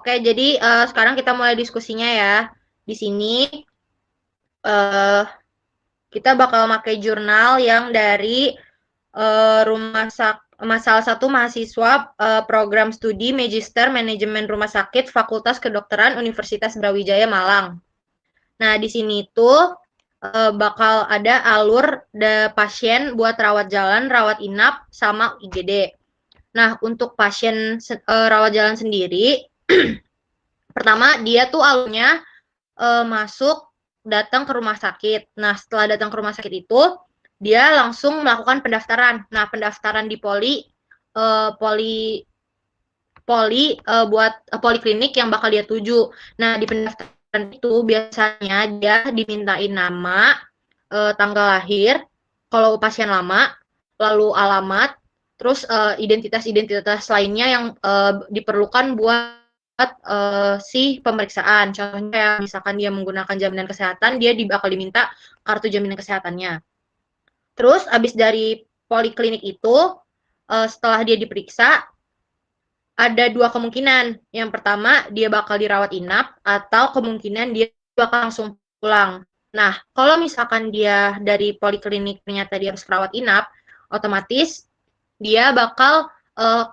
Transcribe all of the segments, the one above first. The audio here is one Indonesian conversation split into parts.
Oke, jadi sekarang kita mulai diskusinya ya. Di sini kita bakal pakai jurnal yang dari salah satu mahasiswa program studi Magister Manajemen Rumah Sakit Fakultas Kedokteran Universitas Brawijaya Malang. Nah, di sini tuh bakal ada alur pasien buat rawat jalan, rawat inap, sama IGD. Nah, untuk pasien rawat jalan sendiri, pertama dia tuh alurnya masuk datang ke rumah sakit. Nah, setelah datang ke rumah sakit itu, dia langsung melakukan pendaftaran. Nah, pendaftaran di buat poliklinik yang bakal dia tuju. Nah, di pendaftaran itu biasanya dia dimintain nama, tanggal lahir, kalau pasien lama, lalu alamat, terus identitas-identitas lainnya yang diperlukan buat si pemeriksaan. Contohnya misalkan dia menggunakan jaminan kesehatan, dia bakal diminta kartu jaminan kesehatannya. Terus abis dari poliklinik itu, setelah dia diperiksa, ada dua kemungkinan. Yang pertama, dia bakal dirawat inap, atau kemungkinan dia bakal langsung pulang. Nah, kalau misalkan dia dari poliklinik ternyata dia harus rawat inap, otomatis dia bakal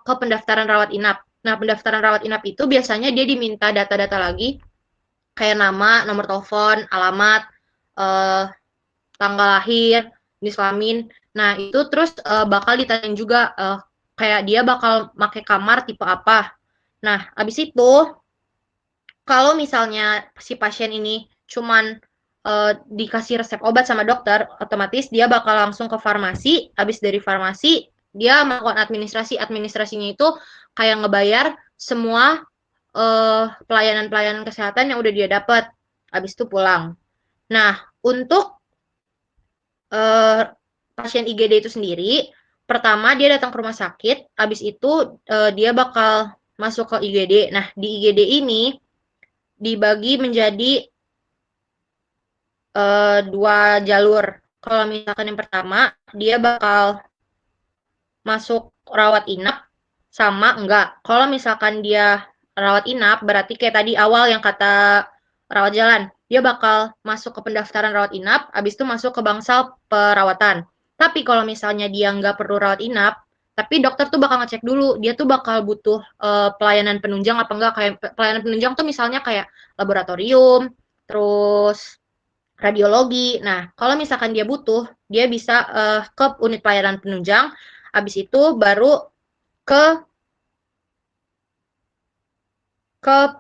ke pendaftaran rawat inap. Nah, pendaftaran rawat inap itu biasanya dia diminta data-data lagi, kayak nama, nomor telepon, alamat, tanggal lahir, jenis kelamin. Nah, itu terus bakal ditanya juga kayak dia bakal pakai kamar tipe apa. Nah, habis itu kalau misalnya si pasien ini cuman dikasih resep obat sama dokter, otomatis dia bakal langsung ke farmasi. Habis dari farmasi, dia melakukan administrasi. Administrasinya itu kayak ngebayar semua pelayanan-pelayanan kesehatan yang udah dia dapat. Habis itu pulang. Nah, untuk pasien IGD itu sendiri, pertama dia datang ke rumah sakit, habis itu dia bakal masuk ke IGD. Nah, di IGD ini dibagi menjadi dua jalur. Kalau misalkan yang pertama, dia bakal masuk rawat inap sama enggak. Kalau misalkan dia rawat inap, berarti kayak tadi awal yang kata rawat jalan, dia bakal masuk ke pendaftaran rawat inap, habis itu masuk ke bangsal perawatan. Tapi kalau misalnya dia nggak perlu rawat inap, tapi dokter tuh bakal ngecek dulu, dia tuh bakal butuh pelayanan penunjang apa enggak. Kayak pelayanan penunjang tuh misalnya kayak laboratorium, terus radiologi. Nah, kalau misalkan dia butuh, dia bisa ke unit pelayanan penunjang, habis itu baru ke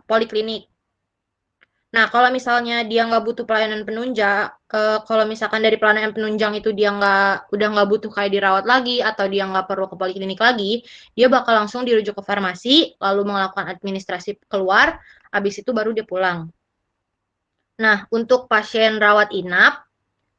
poliklinik. Nah, kalau misalnya dia nggak butuh pelayanan penunjang, kalau misalkan dari pelayanan penunjang itu dia udah nggak butuh kayak dirawat lagi atau dia nggak perlu ke poliklinik lagi, dia bakal langsung dirujuk ke farmasi, lalu melakukan administrasi keluar, habis itu baru dia pulang. Nah, untuk pasien rawat inap,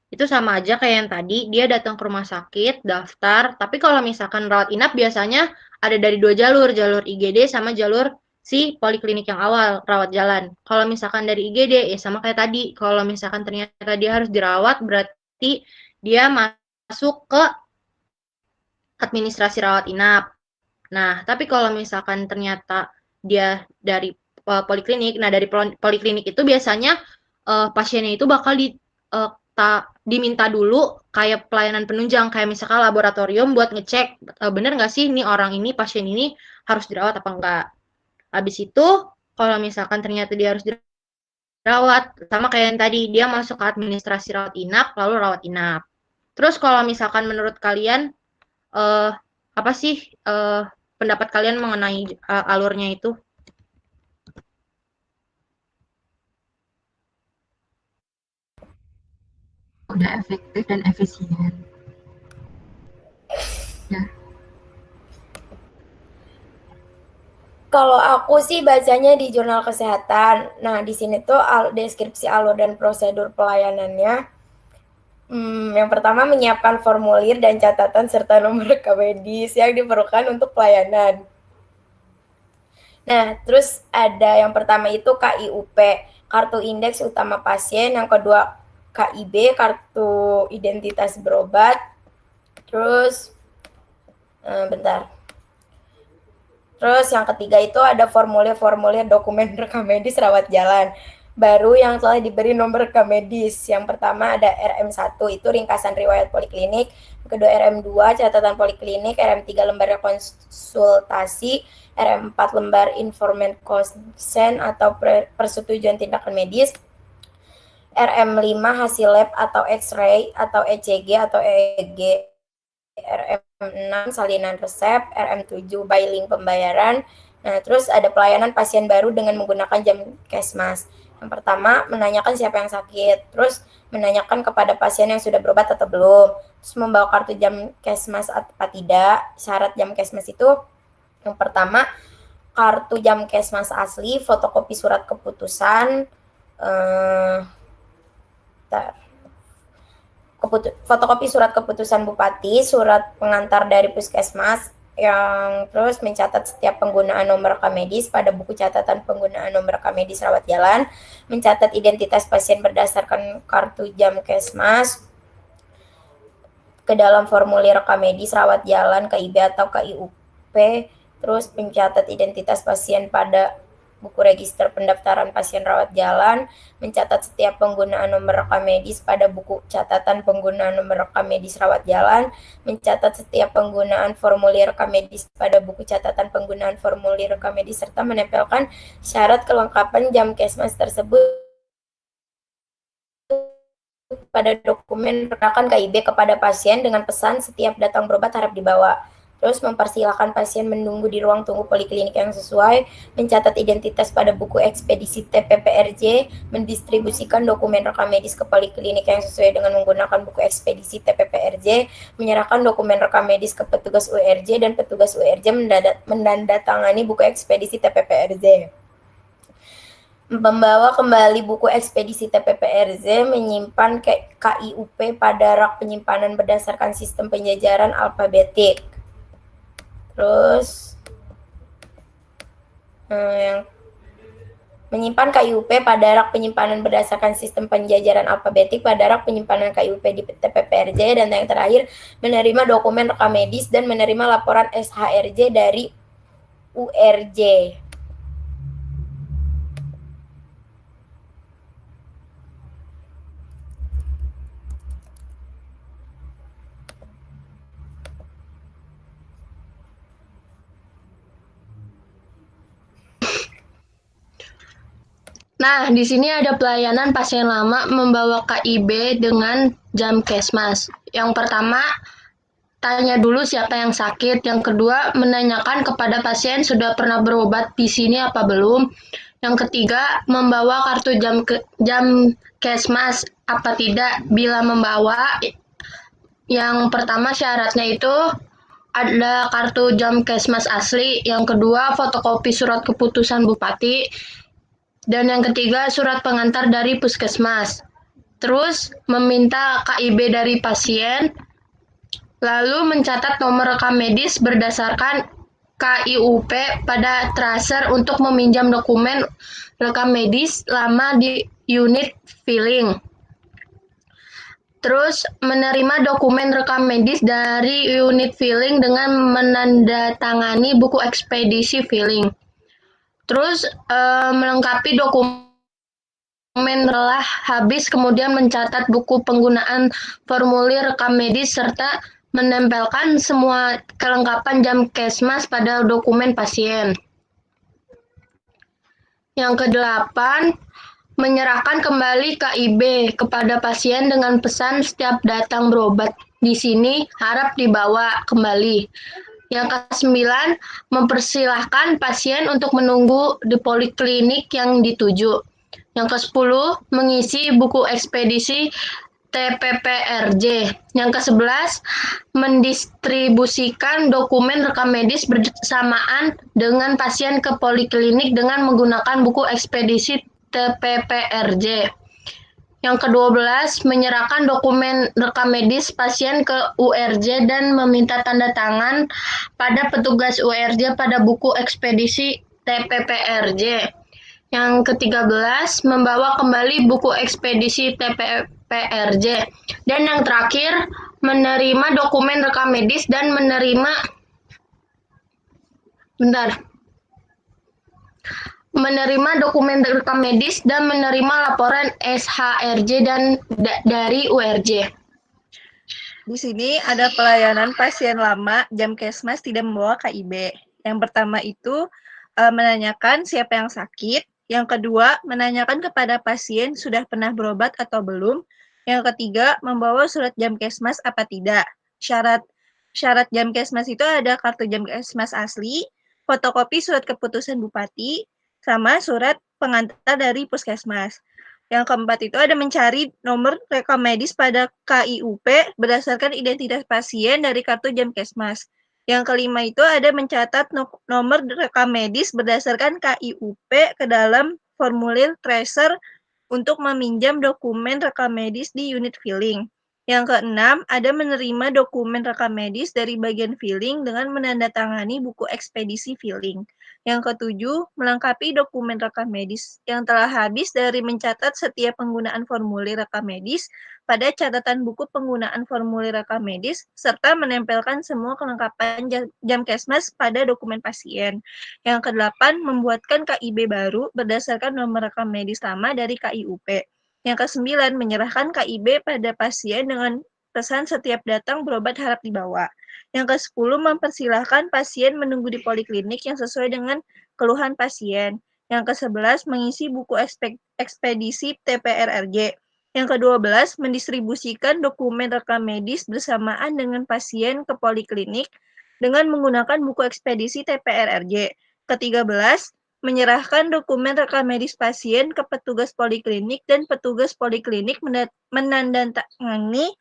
itu sama aja kayak yang tadi, dia datang ke rumah sakit, daftar, tapi kalau misalkan rawat inap biasanya ada dari dua jalur, jalur IGD sama jalur si poliklinik yang awal, rawat jalan. Kalau misalkan dari IGD, ya sama kayak tadi, kalau misalkan ternyata dia harus dirawat, berarti dia masuk ke administrasi rawat inap. Nah, tapi kalau misalkan ternyata dia dari poliklinik, nah dari poliklinik itu biasanya pasiennya itu bakal diminta dulu kayak pelayanan penunjang, kayak misalkan laboratorium buat ngecek bener nggak sih nih orang ini, pasien ini harus dirawat apa enggak. Habis itu kalau misalkan ternyata dia harus dirawat, sama kayak yang tadi, dia masuk ke administrasi rawat inap, lalu rawat inap. Terus kalau misalkan menurut kalian uh, apa sih pendapat kalian mengenai alurnya itu? Udah efektif dan efisien. Ya, Kalau aku sih bacanya di jurnal kesehatan. Nah, di sini tuh deskripsi alur dan prosedur pelayanannya. Yang pertama menyiapkan formulir dan catatan serta nomor rekam medis yang diperlukan untuk pelayanan. Nah, terus ada yang pertama itu KIUP, kartu indeks utama pasien. Yang kedua KIB, kartu identitas berobat. Terus, bentar. Terus yang ketiga itu ada formulir-formulir dokumen rekam medis rawat jalan baru yang telah diberi nomor rekam medis. Yang pertama ada RM1 itu ringkasan riwayat poliklinik, yang kedua RM2 catatan poliklinik, RM3 lembar konsultasi, RM4 lembar informant consent atau persetujuan tindakan medis, RM5 hasil lab atau X-ray atau ECG atau EEG, RM6 salinan resep, RM7 billing pembayaran. Nah, terus ada pelayanan pasien baru dengan menggunakan jam Kesmas. Yang pertama, menanyakan siapa yang sakit, terus menanyakan kepada pasien yang sudah berobat atau belum, terus membawa kartu jam Kesmas apa tidak. Syarat jam Kesmas itu yang pertama, kartu jam Kesmas asli, fotokopi surat keputusan, fotokopi surat keputusan bupati, surat pengantar dari puskesmas, yang terus mencatat setiap penggunaan nomor rekam medis pada buku catatan penggunaan nomor rekam medis rawat jalan, mencatat identitas pasien berdasarkan kartu jam Kesmas ke dalam formulir rekam medis rawat jalan KIB atau KIUP, terus mencatat identitas pasien pada buku register pendaftaran pasien rawat jalan, mencatat setiap penggunaan nomor rekam medis pada buku catatan penggunaan nomor rekam medis rawat jalan, mencatat setiap penggunaan formulir rekam medis pada buku catatan penggunaan formulir rekam medis, serta menempelkan syarat kelengkapan jam Kesmas tersebut pada dokumen redakan KIB kepada pasien dengan pesan setiap datang berobat harap dibawa. Terus mempersilahkan pasien menunggu di ruang tunggu poliklinik yang sesuai, mencatat identitas pada buku ekspedisi TPPRJ, mendistribusikan dokumen rekam medis ke poliklinik yang sesuai dengan menggunakan buku ekspedisi TPPRJ, menyerahkan dokumen rekam medis ke petugas URJ dan petugas URJ menandatangani buku ekspedisi TPPRJ. Membawa kembali buku ekspedisi TPPRJ, menyimpan KIUP pada rak penyimpanan berdasarkan sistem penjajaran alfabetik. Terus yang menyimpan KIUP pada rak penyimpanan berdasarkan sistem penjajaran alfabetik pada rak penyimpanan KIUP di TPPRJ, dan yang terakhir menerima dokumen rekam medis dan menerima laporan SHRJ dari URJ. Nah, di sini ada pelayanan pasien lama membawa KIB dengan jam Kesmas. Yang pertama, tanya dulu siapa yang sakit. Yang kedua, menanyakan kepada pasien sudah pernah berobat di sini apa belum. Yang ketiga, membawa kartu jam Kesmas apa tidak. Bila membawa, yang pertama syaratnya itu ada kartu jam Kesmas asli. Yang kedua, fotokopi surat keputusan bupati. Dan yang ketiga, surat pengantar dari puskesmas. Terus, meminta KIB dari pasien, lalu mencatat nomor rekam medis berdasarkan KIUP pada tracer untuk meminjam dokumen rekam medis lama di unit filling. Terus, menerima dokumen rekam medis dari unit filling dengan menandatangani buku ekspedisi filling. Terus melengkapi dokumen telah habis, kemudian mencatat buku penggunaan formulir rekam medis serta menempelkan semua kelengkapan jam Kesmas pada dokumen pasien. Yang kedelapan, menyerahkan kembali KIB kepada pasien dengan pesan setiap datang berobat di sini harap dibawa kembali. Yang ke-9, mempersilahkan pasien untuk menunggu di poliklinik yang dituju. Yang ke-10, mengisi buku ekspedisi TPPRJ. Yang ke-11, mendistribusikan dokumen rekam medis bersamaan dengan pasien ke poliklinik dengan menggunakan buku ekspedisi TPPRJ. Yang ke-12, menyerahkan dokumen rekam medis pasien ke URJ dan meminta tanda tangan pada petugas URJ pada buku ekspedisi TPPRJ. Yang ke-13, membawa kembali buku ekspedisi TPPRJ. Dan yang terakhir, menerima dokumen rekam medis dan menerima menerima dokumen rekam medis dan menerima laporan SHRJ dan dari URJ. Di sini ada pelayanan pasien lama, Jamkesmas tidak membawa KIB. Yang pertama itu menanyakan siapa yang sakit. Yang kedua, menanyakan kepada pasien sudah pernah berobat atau belum. Yang ketiga, membawa surat Jamkesmas apa tidak. Syarat Jamkesmas itu ada kartu Jamkesmas asli, fotokopi surat keputusan bupati, sama surat pengantar dari puskesmas. Yang keempat itu ada mencari nomor rekam medis pada KIUP berdasarkan identitas pasien dari kartu Jamkesmas. Yang kelima itu ada mencatat nomor rekam medis berdasarkan KIUP ke dalam formulir tracer untuk meminjam dokumen rekam medis di unit filling. Yang keenam, ada menerima dokumen rekam medis dari bagian filling dengan menandatangani buku ekspedisi filling. Yang ketujuh, melengkapi dokumen rekam medis yang telah habis dari mencatat setiap penggunaan formulir rekam medis pada catatan buku penggunaan formulir rekam medis, serta menempelkan semua kelengkapan Jamkesmas pada dokumen pasien. Yang kedelapan, membuatkan KIB baru berdasarkan nomor rekam medis lama dari KIUP. Yang kesembilan, menyerahkan KIB pada pasien dengan pesan setiap datang berobat harap dibawa. Yang ke-10, mempersilahkan pasien menunggu di poliklinik yang sesuai dengan keluhan pasien. Yang ke-11, mengisi buku ekspedisi TPRRJ. Yang ke-12, mendistribusikan dokumen rekam medis bersamaan dengan pasien ke poliklinik dengan menggunakan buku ekspedisi TPRRJ. Ke-13, menyerahkan dokumen rekam medis pasien ke petugas poliklinik dan petugas poliklinik menandatangani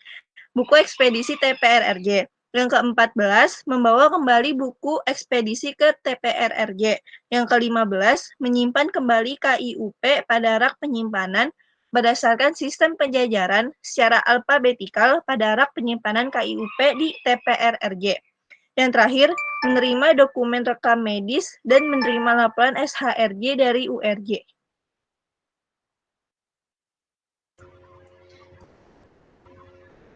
buku ekspedisi TPRRJ. Yang ke-14, membawa kembali buku ekspedisi ke TPRRJ. Yang ke-15, menyimpan kembali KIUP pada rak penyimpanan berdasarkan sistem penjajaran secara alfabetikal pada rak penyimpanan KIUP di TPRRJ. Yang terakhir, menerima dokumen rekam medis dan menerima laporan SHRJ dari URJ.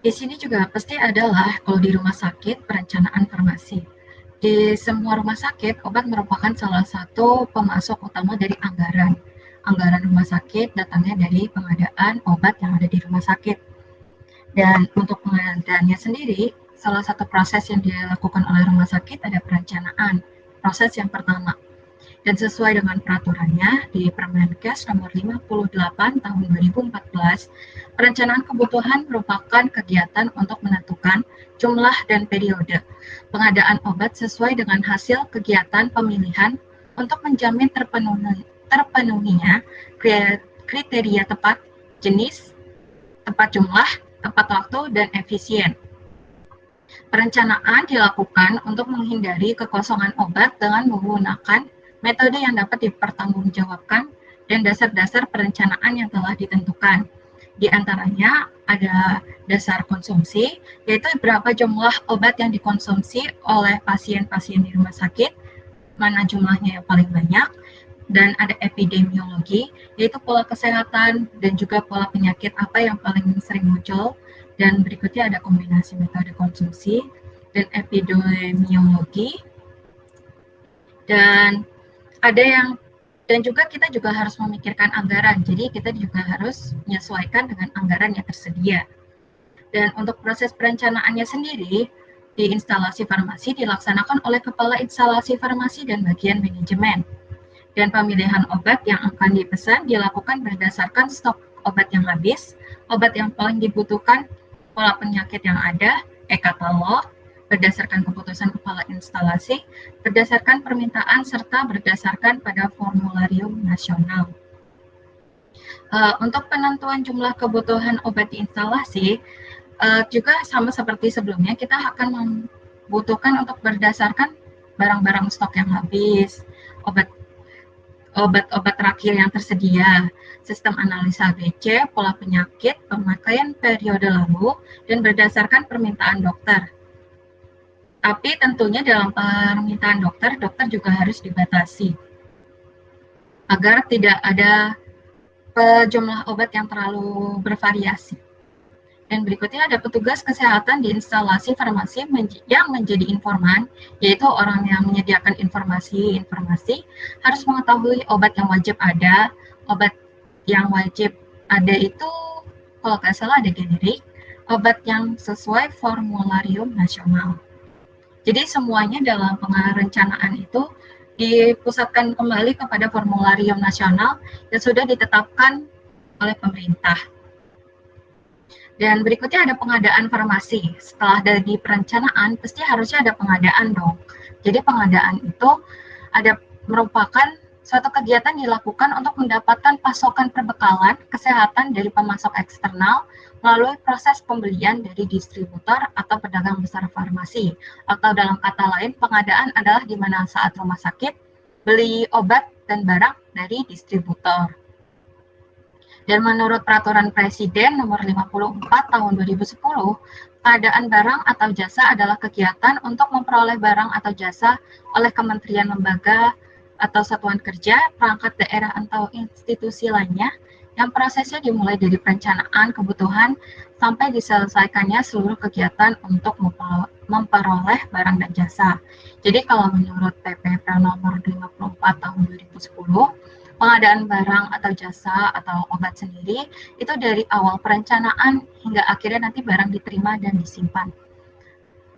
Di sini juga pasti adalah kalau di rumah sakit perencanaan farmasi. Di semua rumah sakit, obat merupakan salah satu pemasok utama dari anggaran. Anggaran rumah sakit datangnya dari pengadaan obat yang ada di rumah sakit. Dan untuk pengadaannya sendiri, salah satu proses yang dilakukan oleh rumah sakit ada perencanaan. Proses yang pertama. Dan sesuai dengan peraturannya di Permenkes nomor 58 tahun 2014, perencanaan kebutuhan merupakan kegiatan untuk menentukan jumlah dan periode pengadaan obat sesuai dengan hasil kegiatan pemilihan untuk menjamin terpenuhinya kriteria tepat jenis, tepat jumlah, tepat waktu, dan efisien. Perencanaan dilakukan untuk menghindari kekosongan obat dengan menggunakan metode yang dapat dipertanggungjawabkan dan dasar-dasar perencanaan yang telah ditentukan. Di antaranya ada dasar konsumsi, yaitu berapa jumlah obat yang dikonsumsi oleh pasien-pasien di rumah sakit, mana jumlahnya yang paling banyak, dan ada epidemiologi, yaitu pola kesehatan dan juga pola penyakit apa yang paling sering muncul, dan berikutnya ada kombinasi metode konsumsi dan epidemiologi, dan juga kita juga harus memikirkan anggaran, jadi kita juga harus menyesuaikan dengan anggaran yang tersedia. Dan untuk proses perencanaannya sendiri, di instalasi farmasi dilaksanakan oleh kepala instalasi farmasi dan bagian manajemen. Dan pemilihan obat yang akan dipesan dilakukan berdasarkan stok obat yang habis, obat yang paling dibutuhkan, pola penyakit yang ada, e-katalog, berdasarkan keputusan kepala instalasi, berdasarkan permintaan, serta berdasarkan pada formularium nasional. Untuk penentuan jumlah kebutuhan obat di instalasi, juga sama seperti sebelumnya, kita akan membutuhkan untuk berdasarkan barang-barang stok yang habis, obat-obat terakhir yang tersedia, sistem analisa ABC, pola penyakit, pemakaian periode lalu, dan berdasarkan permintaan dokter. Tapi tentunya dalam permintaan dokter juga harus dibatasi agar tidak ada jumlah obat yang terlalu bervariasi. Dan berikutnya ada petugas kesehatan di instalasi farmasi yang menjadi informan, yaitu orang yang menyediakan informasi harus mengetahui obat yang wajib ada. Obat yang wajib ada itu kalau nggak salah ada generik, obat yang sesuai formularium nasional. Jadi semuanya dalam perencanaan itu dipusatkan kembali kepada formularium nasional yang sudah ditetapkan oleh pemerintah. Dan berikutnya ada pengadaan farmasi. Setelah dari perencanaan, pasti harusnya ada pengadaan dong. Jadi pengadaan itu merupakan suatu kegiatan dilakukan untuk mendapatkan pasokan perbekalan kesehatan dari pemasok eksternal melalui proses pembelian dari distributor atau pedagang besar farmasi. Atau dalam kata lain, pengadaan adalah di mana saat rumah sakit beli obat dan barang dari distributor. Dan menurut Peraturan Presiden Nomor 54 Tahun 2010, pengadaan barang atau jasa adalah kegiatan untuk memperoleh barang atau jasa oleh kementerian, lembaga, atau satuan kerja, perangkat daerah atau institusi lainnya yang prosesnya dimulai dari perencanaan kebutuhan sampai diselesaikannya seluruh kegiatan untuk memperoleh barang dan jasa. Jadi kalau menurut PP Nomor 54 Tahun 2010, pengadaan barang atau jasa atau obat sendiri itu dari awal perencanaan hingga akhirnya nanti barang diterima dan disimpan.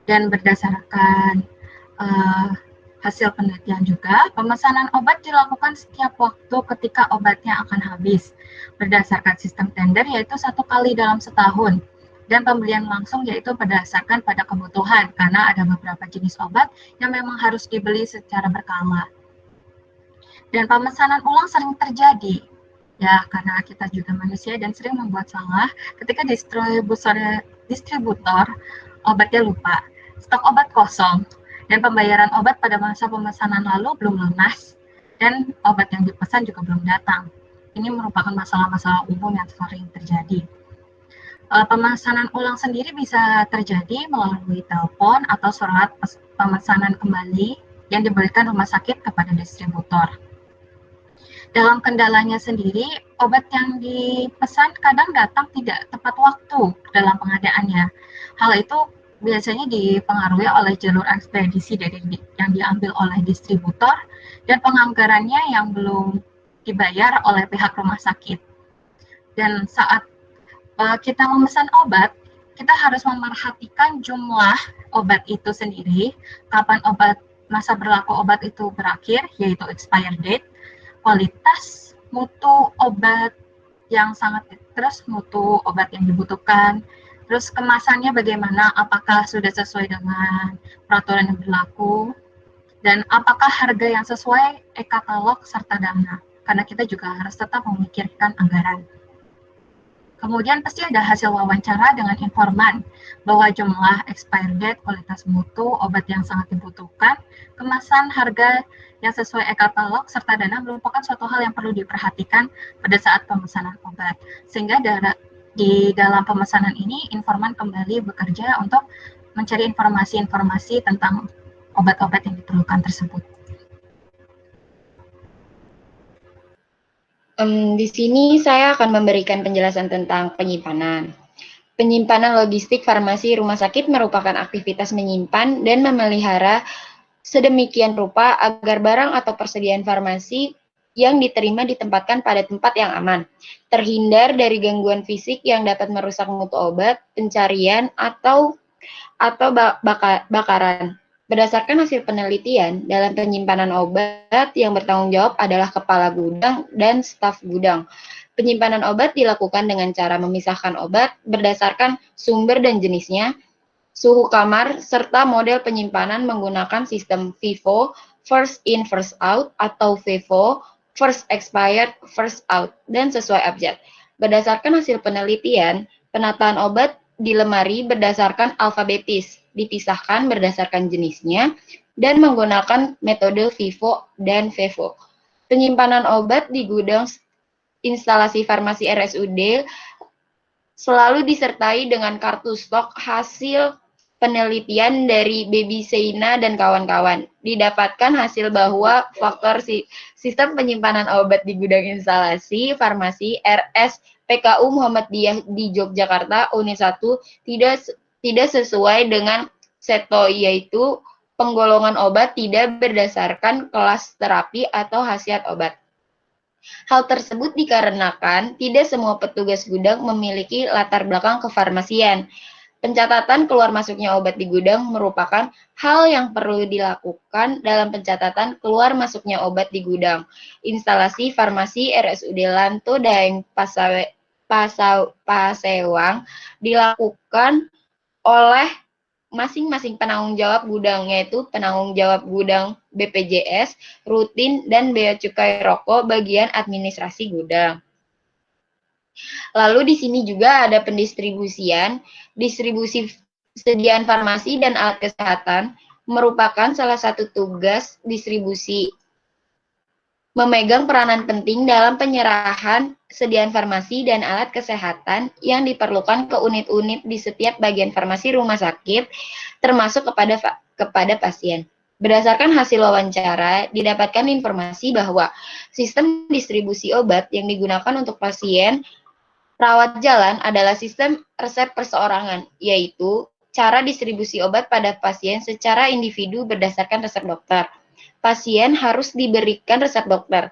Dan berdasarkan hasil penelitian juga, pemesanan obat dilakukan setiap waktu ketika obatnya akan habis. Berdasarkan sistem tender yaitu 1 kali dalam setahun. Dan pembelian langsung yaitu berdasarkan pada kebutuhan karena ada beberapa jenis obat yang memang harus dibeli secara berkala. Dan pemesanan ulang sering terjadi, ya karena kita juga manusia dan sering membuat salah ketika distributor obatnya lupa, stok obat kosong, dan pembayaran obat pada masa pemesanan lalu belum lunas, dan obat yang dipesan juga belum datang. Ini merupakan masalah-masalah umum yang sering terjadi. Pemesanan ulang sendiri bisa terjadi melalui telepon atau surat pemesanan kembali yang diberikan rumah sakit kepada distributor. Dalam kendalanya sendiri, obat yang dipesan kadang datang tidak tepat waktu dalam pengadaannya. Hal itu biasanya dipengaruhi oleh jalur ekspedisi yang diambil oleh distributor dan penganggarannya yang belum dibayar oleh pihak rumah sakit. Dan saat kita memesan obat, kita harus memerhatikan jumlah obat itu sendiri, kapan masa berlaku obat itu berakhir, yaitu expired date, kualitas mutu obat yang terus mutu obat yang dibutuhkan, terus kemasannya bagaimana, apakah sudah sesuai dengan peraturan yang berlaku, dan apakah harga yang sesuai e-katalog serta dana, karena kita juga harus tetap memikirkan anggaran. Kemudian pasti ada hasil wawancara dengan informan bahwa jumlah expired date, kualitas mutu, obat yang sangat dibutuhkan, kemasan, harga yang sesuai e-katalog, serta dana merupakan suatu hal yang perlu diperhatikan pada saat pemesanan obat. Sehingga di dalam pemesanan ini, informan kembali bekerja untuk mencari informasi-informasi tentang obat-obat yang diperlukan tersebut. Di sini saya akan memberikan penjelasan tentang penyimpanan. Penyimpanan logistik farmasi rumah sakit merupakan aktivitas menyimpan dan memelihara sedemikian rupa agar barang atau persediaan farmasi yang diterima ditempatkan pada tempat yang aman, terhindar dari gangguan fisik yang dapat merusak mutu obat, pencarian, atau bakaran. Berdasarkan hasil penelitian, dalam penyimpanan obat yang bertanggung jawab adalah kepala gudang dan staf gudang. Penyimpanan obat dilakukan dengan cara memisahkan obat berdasarkan sumber dan jenisnya, suhu kamar, serta model penyimpanan menggunakan sistem FIFO, first in first out, atau FIFO, first expired first out, dan sesuai abjad. Berdasarkan hasil penelitian, penataan obat di lemari berdasarkan alfabetis, dipisahkan berdasarkan jenisnya, dan menggunakan metode FIFO dan FEFO. Penyimpanan obat di gudang instalasi farmasi RSUD selalu disertai dengan kartu stok hasil penelitian dari Baby Seina dan kawan-kawan. Didapatkan hasil bahwa faktor sistem penyimpanan obat di gudang instalasi farmasi RSP PKU Muhammadiyah di Yogyakarta Unit 1 tidak sesuai dengan SETO, yaitu penggolongan obat tidak berdasarkan kelas terapi atau khasiat obat. Hal tersebut dikarenakan tidak semua petugas gudang memiliki latar belakang kefarmasian. Pencatatan keluar masuknya obat di gudang merupakan hal yang perlu dilakukan dalam pencatatan keluar masuknya obat di gudang. Instalasi farmasi RSUD Lanto Daeng Pasewang dilakukan oleh masing-masing penanggung jawab gudang, yaitu penanggung jawab gudang BPJS, rutin, dan bea cukai rokok bagian administrasi gudang. Lalu di sini juga ada pendistribusian. Distribusi sediaan farmasi dan alat kesehatan merupakan salah satu tugas distribusi. Memegang peranan penting dalam penyerahan sediaan farmasi dan alat kesehatan yang diperlukan ke unit-unit di setiap bagian farmasi rumah sakit, termasuk kepada pasien. Berdasarkan hasil wawancara, didapatkan informasi bahwa sistem distribusi obat yang digunakan untuk pasien rawat jalan adalah sistem resep perseorangan, yaitu cara distribusi obat pada pasien secara individu berdasarkan resep dokter. Pasien harus diberikan resep dokter.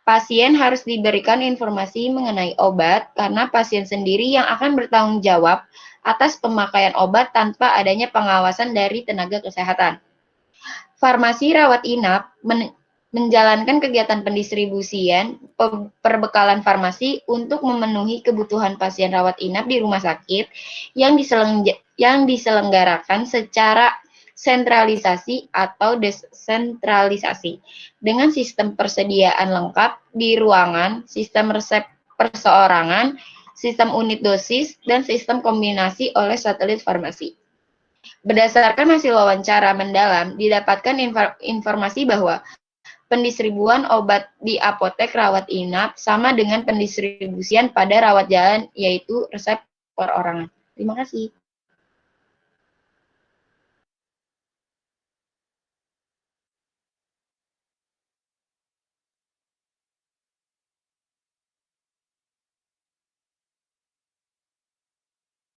Pasien harus diberikan informasi mengenai obat karena pasien sendiri yang akan bertanggung jawab atas pemakaian obat tanpa adanya pengawasan dari tenaga kesehatan. Farmasi rawat inap menjalankan kegiatan pendistribusian perbekalan farmasi untuk memenuhi kebutuhan pasien rawat inap di rumah sakit yang diselenggarakan secara sentralisasi atau desentralisasi dengan sistem persediaan lengkap di ruangan, sistem resep perseorangan, sistem unit dosis, dan sistem kombinasi oleh satelit farmasi. Berdasarkan hasil wawancara mendalam, didapatkan informasi bahwa pendistribuan obat di apotek rawat inap sama dengan pendistribusian pada rawat jalan, yaitu resep perorangan. Terima kasih.